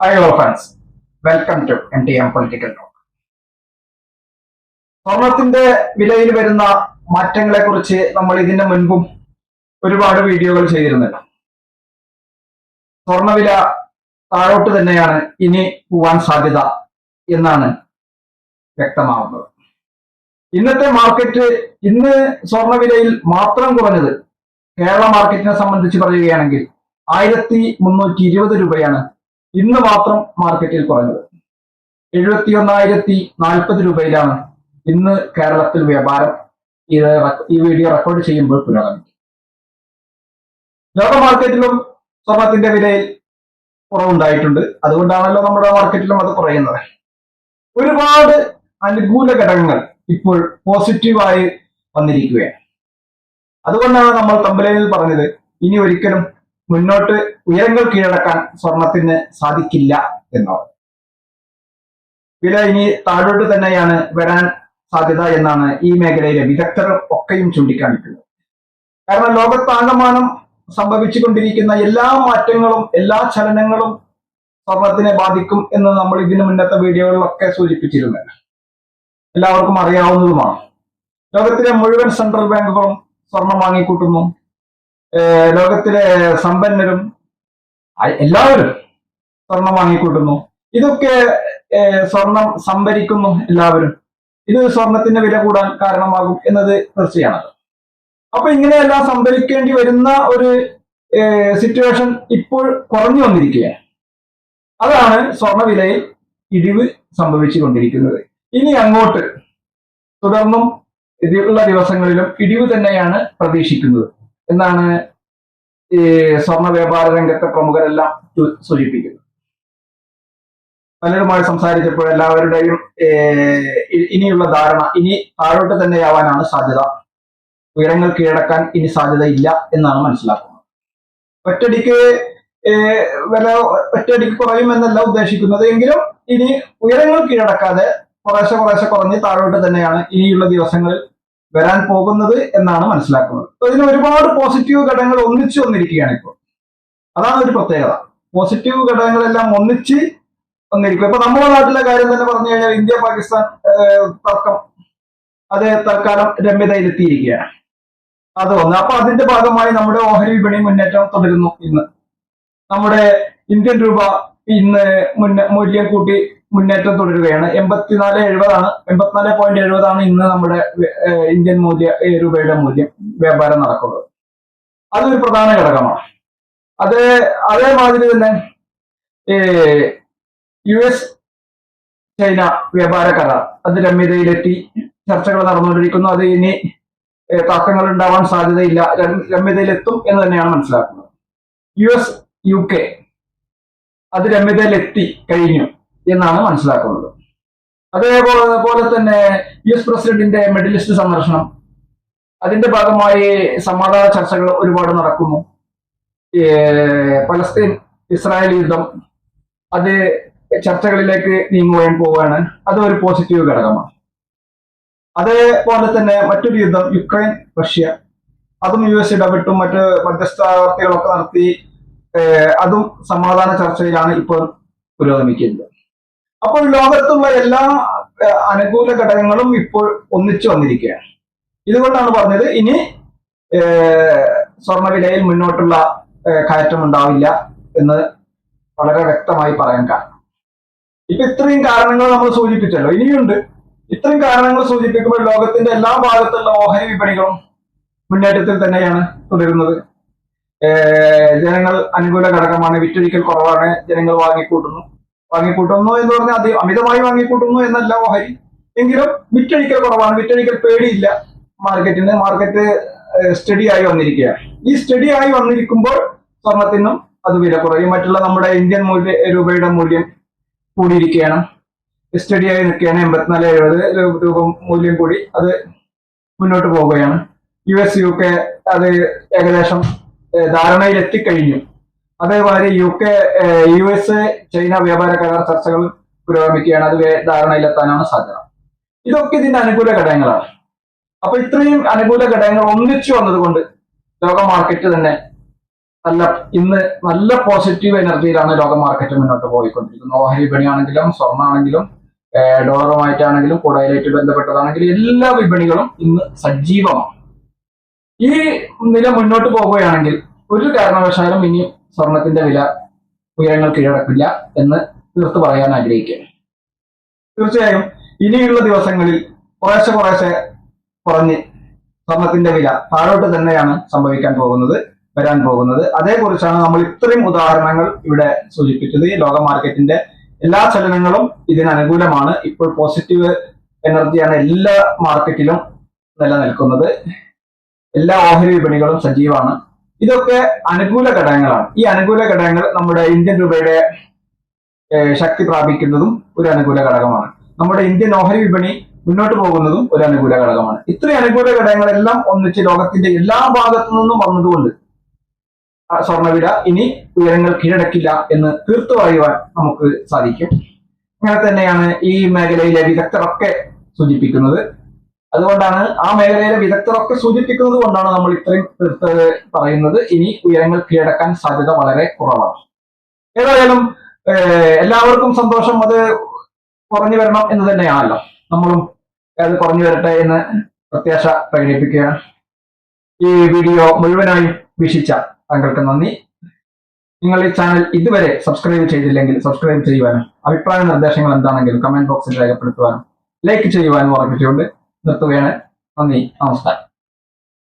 Hi hello friends, welcome to NTM Political Talk. സ്വർണത്തിന്റെ വിലയിൽ വരുന്ന മാറ്റങ്ങളെ കുറിച്ച് നമ്മൾ ഇതിന് മുൻപും ഒരുപാട് വീഡിയോകൾ ചെയ്തിരുന്നല്ലോ. സ്വർണവില താഴോട്ട് തന്നെയാണ് ഇനി പോവാൻ സാധ്യത എന്നാണ് വ്യക്തമാവുന്നത്. ഇന്നത്തെ മാർക്കറ്റ് ഇന്ന് സ്വർണവിലയിൽ മാത്രം കുറഞ്ഞത് കേരള മാർക്കറ്റിനെ സംബന്ധിച്ച് പറയുകയാണെങ്കിൽ 1320 രൂപയാണ് ഇന്ന് മാത്രം മാർക്കറ്റിൽ കുറഞ്ഞത്. 71,040 രൂപയിലാണ് ഇന്ന് കേരളത്തിൽ വ്യാപാരം ഈ വീഡിയോ റെക്കോർഡ് ചെയ്യുമ്പോൾ പുരോഗമിക്കും. ലോക മാർക്കറ്റിലും സ്വർണത്തിന്റെ വിലയിൽ കുറവുണ്ടായിട്ടുണ്ട്. അതുകൊണ്ടാണല്ലോ നമ്മുടെ മാർക്കറ്റിലും അത് കുറയുന്നത്. ഒരുപാട് അനുകൂല ഘടകങ്ങൾ ഇപ്പോൾ പോസിറ്റീവായി വന്നിരിക്കുകയാണ്. അതുകൊണ്ടാണ് നമ്മൾ തമ്പലയിൽ പറഞ്ഞത് ഇനി ഒരിക്കലും മുന്നോട്ട് ഉയരങ്ങൾ കീഴടക്കാൻ സ്വർണത്തിന് സാധിക്കില്ല എന്നാണ്. വില ഇനി താഴോട്ട് തന്നെയാണ് വരാൻ സാധ്യത എന്നാണ് ഈ മേഖലയിലെ വിദഗ്ധർ ഒക്കെയും ചൂണ്ടിക്കാണിക്കുന്നത്. കാരണം ലോകത്താകമാനം സംഭവിച്ചുകൊണ്ടിരിക്കുന്ന എല്ലാ മാറ്റങ്ങളും എല്ലാ ചലനങ്ങളും സ്വർണത്തിനെ ബാധിക്കും എന്ന് നമ്മൾ ഇതിനു മുന്നത്തെ വീഡിയോകളിലൊക്കെ സൂചിപ്പിച്ചിരുന്നത് എല്ലാവർക്കും അറിയാവുന്നതുമാണ്. ലോകത്തിലെ മുഴുവൻ സെൻട്രൽ ബാങ്കുകളും സ്വർണം വാങ്ങിക്കൂട്ടുന്നു. ലോകത്തിലെ സമ്പന്നരും എല്ലാവരും സ്വർണം വാങ്ങിക്കൂട്ടുന്നു. ഇതൊക്കെ സ്വർണം സംഭരിക്കുന്നു എല്ലാവരും. ഇത് സ്വർണത്തിന്റെ വില കൂടാൻ കാരണമാകും എന്നത് തീർച്ചയാണ്. അപ്പൊ ഇങ്ങനെയെല്ലാം സംഭരിക്കേണ്ടി വരുന്ന ഒരു സിറ്റുവേഷൻ ഇപ്പോൾ കുറഞ്ഞു വന്നിരിക്കുകയാണ്. അതാണ് സ്വർണവിലയിൽ ഇടിവ് സംഭവിച്ചുകൊണ്ടിരിക്കുന്നത്. ഇനി അങ്ങോട്ട് തുടർന്നും ഇതിലുള്ള ദിവസങ്ങളിലും ഇടിവ് തന്നെയാണ് പ്രതീക്ഷിക്കുന്നത് എന്നാണ് ഈ സ്വർണ്ണ വ്യാപാര രംഗത്തെ പ്രമുഖരെല്ലാം സൂചിപ്പിക്കുന്നത്. പലരുമായി സംസാരിച്ചപ്പോൾ എല്ലാവരുടെയും ഇനിയുള്ള ധാരണ ഇനി താഴോട്ട് തന്നെയാവാനാണ് സാധ്യത. ഉയരങ്ങൾ കീഴടക്കാൻ ഇനി സാധ്യതയില്ല എന്നാണ് മനസ്സിലാക്കുന്നത്. ഒറ്റയടിക്ക് വില ഒറ്റയടിക്ക് കുറയുമെന്നല്ല ഉദ്ദേശിക്കുന്നത്. എങ്കിലും ഇനി ഉയരങ്ങൾ കീഴടക്കാതെ കുറേശ്ശെ കുറഞ്ഞ് താഴോട്ട് തന്നെയാണ് ഇനിയുള്ള ദിവസങ്ങളിൽ വരാൻ പോകുന്നത് എന്നാണ് മനസ്സിലാക്കുന്നത്. അപ്പൊ ഇതിന് ഒരുപാട് പോസിറ്റീവ് ഘടകങ്ങൾ ഒന്നിച്ചു വന്നിരിക്കുകയാണ് ഇപ്പോൾ. അതാണ് ഒരു പ്രത്യേകത. പോസിറ്റീവ് ഘടകങ്ങളെല്ലാം ഒന്നിച്ച് വന്നിരിക്കും. ഇപ്പൊ നമ്മുടെ നാട്ടിലെ കാര്യം തന്നെ പറഞ്ഞു കഴിഞ്ഞാൽ ഇന്ത്യ പാകിസ്ഥാൻ തർക്കം അത് തൽക്കാലം രമ്യതയിലെത്തിയിരിക്കുകയാണ്. അത് വന്നു. അപ്പൊ അതിന്റെ ഭാഗമായി നമ്മുടെ ഓഹരി വിപണി മുന്നേറ്റം തുടരുന്നു. ഇന്ന് നമ്മുടെ ഇന്ത്യൻ രൂപ ഇന്ന് മൂല്യം കൂട്ടി മുന്നേറ്റം തുടരുകയാണ്. 84.70 84.70 ഇന്ന് നമ്മുടെ ഇന്ത്യൻ രൂപയുടെ മൂല്യം വ്യാപാരം നടക്കുന്നത്. അതൊരു പ്രധാന ഘടകമാണ്. അതേമാതിരി തന്നെ US ചൈന വ്യാപാര കരാർ അത് രമ്യതയിലെത്തി ചർച്ചകൾ നടന്നുകൊണ്ടിരിക്കുന്നു. അത് ഇനി തർക്കങ്ങൾ ഉണ്ടാവാൻ സാധ്യതയില്ല, രമ്യതയിലെത്തും എന്ന് തന്നെയാണ് മനസ്സിലാക്കുന്നത്. US UK അത് രമ്യതയിലെത്തി കഴിഞ്ഞു എന്നാണ് മനസ്സിലാക്കുന്നത്. അതേപോലെ തന്നെ US പ്രസിഡന്റിന്റെ മിഡിൽ ഈസ്റ്റ് സന്ദർശനം അതിന്റെ ഭാഗമായി സമാധാന ചർച്ചകൾ ഒരുപാട് നടക്കുന്നു. പലസ്തീൻ ഇസ്രായേൽ യുദ്ധം അത് ചർച്ചകളിലേക്ക് നീങ്ങുവാൻ പോവുകയാണ്. അത് ഒരു പോസിറ്റീവ് ഘടകമാണ്. അതേപോലെ തന്നെ മറ്റൊരു യുദ്ധം യുക്രൈൻ റഷ്യ അതും US ഇടപെട്ടും മറ്റ് മധ്യസ്ഥാർത്ഥികളൊക്കെ നടത്തി അതും സമാധാന ചർച്ചയിലാണ് ഇപ്പോൾ പുരോഗമിക്കുന്നത്. അപ്പോൾ ലോകത്തുള്ള എല്ലാ അനുകൂല ഘടകങ്ങളും ഇപ്പോൾ ഒന്നിച്ചു വന്നിരിക്കുകയാണ്. ഇതുകൊണ്ടാണ് പറഞ്ഞത് ഇനി സ്വർണ്ണവിലയിൽ മുന്നോട്ടുള്ള കയറ്റം ഉണ്ടാവില്ല എന്ന് വളരെ വ്യക്തമായി പറയാൻ കാരണം. ഇപ്പൊ ഇത്രയും കാരണങ്ങൾ നമ്മൾ സൂചിപ്പിച്ചല്ലോ. ഇനിയുണ്ട്. ഇത്രയും കാരണങ്ങൾ സൂചിപ്പിക്കുമ്പോൾ ലോകത്തിന്റെ എല്ലാ ഭാഗത്തുള്ള ഓഹരി വിപണികളും മുന്നേറ്റത്തിൽ തന്നെയാണ് തുടരുന്നത്. ജനങ്ങൾ അനുകൂല ഘടകമാണ്. വിറ്റൊഴിക്കൽ കുറവാണ്. ജനങ്ങൾ വാങ്ങിക്കൂട്ടുന്നു എന്ന് പറഞ്ഞാൽ അമിതമായി വാങ്ങിക്കൂട്ടുന്നു എന്നല്ല ഓഹരി. എങ്കിലും വിറ്റൊഴിക്കൽ കുറവാണ്. വിറ്റൊഴിക്കൽ പേടിയില്ല മാർക്കറ്റിന്. മാർക്കറ്റ് സ്റ്റഡി ആയി വന്നിരിക്കുകയാണ്. ഈ സ്റ്റഡി ആയി വന്നിരിക്കുമ്പോൾ സ്വർണത്തിനും അത് വില കുറയും. മറ്റുള്ള നമ്മുടെ ഇന്ത്യൻ രൂപയുടെ മൂല്യം കൂടിയിരിക്കുകയാണ്. സ്റ്റഡി ആയി നിൽക്കുകയാണ്. 84.70 രൂപ മൂല്യം കൂടി അത് മുന്നോട്ട് പോവുകയാണ്. US UK അത് ഏകദേശം ധാരണയിൽ എത്തിക്കഴിഞ്ഞു. അതേമാതിരി US ചൈന വ്യാപാര കരാർ ചർച്ചകൾ പുരോഗമിക്കുകയാണ്. അത് ധാരണയിലെത്താനാണ് സാധ്യത. ഇതൊക്കെ ഇതിന്റെ അനുകൂല ഘടകങ്ങളാണ്. അപ്പൊ ഇത്രയും അനുകൂല ഘടകങ്ങൾ ഒന്നിച്ചു വന്നതുകൊണ്ട് ലോക മാർക്കറ്റ് തന്നെ ഇന്ന് നല്ല പോസിറ്റീവ് എനർജിയിലാണ് ലോക മാർക്കറ്റ് മുന്നോട്ട് പോയിക്കൊണ്ടിരിക്കുന്നത്. ഓഹരി വിപണിയാണെങ്കിലും സ്വർണ്ണമാണെങ്കിലും ഡോളറുമായിട്ടാണെങ്കിലും കുടയിലായിട്ട് ബന്ധപ്പെട്ടതാണെങ്കിലും എല്ലാ വിപണികളും ഇന്ന് സജീവമാണ്. ഈ നില മുന്നോട്ട് പോകുകയാണെങ്കിൽ ഒരു കാരണവശാലും ഇനി സ്വർണത്തിന്റെ വില ഉയരങ്ങൾ കീഴടക്കില്ല എന്ന് തീർത്ത് പറയാൻ ആഗ്രഹിക്കുകയാണ്. തീർച്ചയായും ഇനിയുള്ള ദിവസങ്ങളിൽ കുറേശ്ശെ കുറഞ്ഞ് സ്വർണത്തിന്റെ വില താഴോട്ട് തന്നെയാണ് സംഭവിക്കാൻ പോകുന്നത്, വരാൻ പോകുന്നത്. അതേക്കുറിച്ചാണ് നമ്മൾ ഇത്രയും ഉദാഹരണങ്ങൾ ഇവിടെ സൂചിപ്പിച്ചത്. ഈ ലോക മാർക്കറ്റിന്റെ എല്ലാ ചലനങ്ങളും ഇതിന് അനുകൂലമാണ്. ഇപ്പോൾ പോസിറ്റീവ് എനർജിയാണ് എല്ലാ മാർക്കറ്റിലും നിലനിൽക്കുന്നത്. എല്ലാ ഓഹരി വിപണികളും സജീവമാണ്. ഇതൊക്കെ അനുകൂല ഘടകങ്ങളാണ്. ഈ അനുകൂല ഘടകങ്ങൾ നമ്മുടെ ഇന്ത്യൻ രൂപയുടെ ശക്തി പ്രാപിക്കുന്നതും ഒരു അനുകൂല ഘടകമാണ്. നമ്മുടെ ഇന്ത്യൻ ഓഹരി വിപണി മുന്നോട്ട് പോകുന്നതും ഒരു അനുകൂല ഘടകമാണ്. ഇത്രയും അനുകൂല ഘടകങ്ങളെല്ലാം ഒന്നിച്ച് ലോകത്തിന്റെ എല്ലാ ഭാഗത്തു നിന്നും വന്നതുകൊണ്ട് സ്വർണ്ണവില ഇനി ഉയരങ്ങൾ കീഴടക്കില്ല എന്ന് തീർത്തു പറയുവാൻ നമുക്ക് സാധിക്കും. അങ്ങനെ തന്നെയാണ് ഈ മേഖലയിലെ വിദഗ്ധരൊക്കെ സൂചിപ്പിക്കുന്നത്. അതുകൊണ്ടാണ് ആ മേഖലയിലെ വിദഗ്ധരൊക്കെ സൂചിപ്പിക്കുന്നത് കൊണ്ടാണ് നമ്മൾ ഇത്രയും തീർത്ത് പറയുന്നത്. ഇനി ഉയരങ്ങൾ കീഴടക്കാൻ സാധ്യത വളരെ കുറവാണ്. ഏതായാലും എല്ലാവർക്കും സന്തോഷം, അത് കുറഞ്ഞു വരണം എന്ന് തന്നെയാണല്ലോ. നമ്മളും അത് കുറഞ്ഞു വരട്ടെ എന്ന് പ്രത്യാശ പ്രകടിപ്പിക്കുകയാണ്. ഈ വീഡിയോ മുഴുവനായി വീക്ഷിച്ച താങ്കൾക്ക് നന്ദി. നിങ്ങൾ ഈ ചാനൽ ഇതുവരെ സബ്സ്ക്രൈബ് ചെയ്തില്ലെങ്കിൽ സബ്സ്ക്രൈബ് ചെയ്യുവാനും അഭിപ്രായ നിർദ്ദേശങ്ങൾ എന്താണെങ്കിലും കമന്റ് ബോക്സിൽ രേഖപ്പെടുത്തുവാനും ലൈക്ക് ചെയ്യുവാനും ഓർമ്മിച്ചുകൊണ്ട് നിർത്തുകയാണ്. നന്ദി, നമസ്കാരം.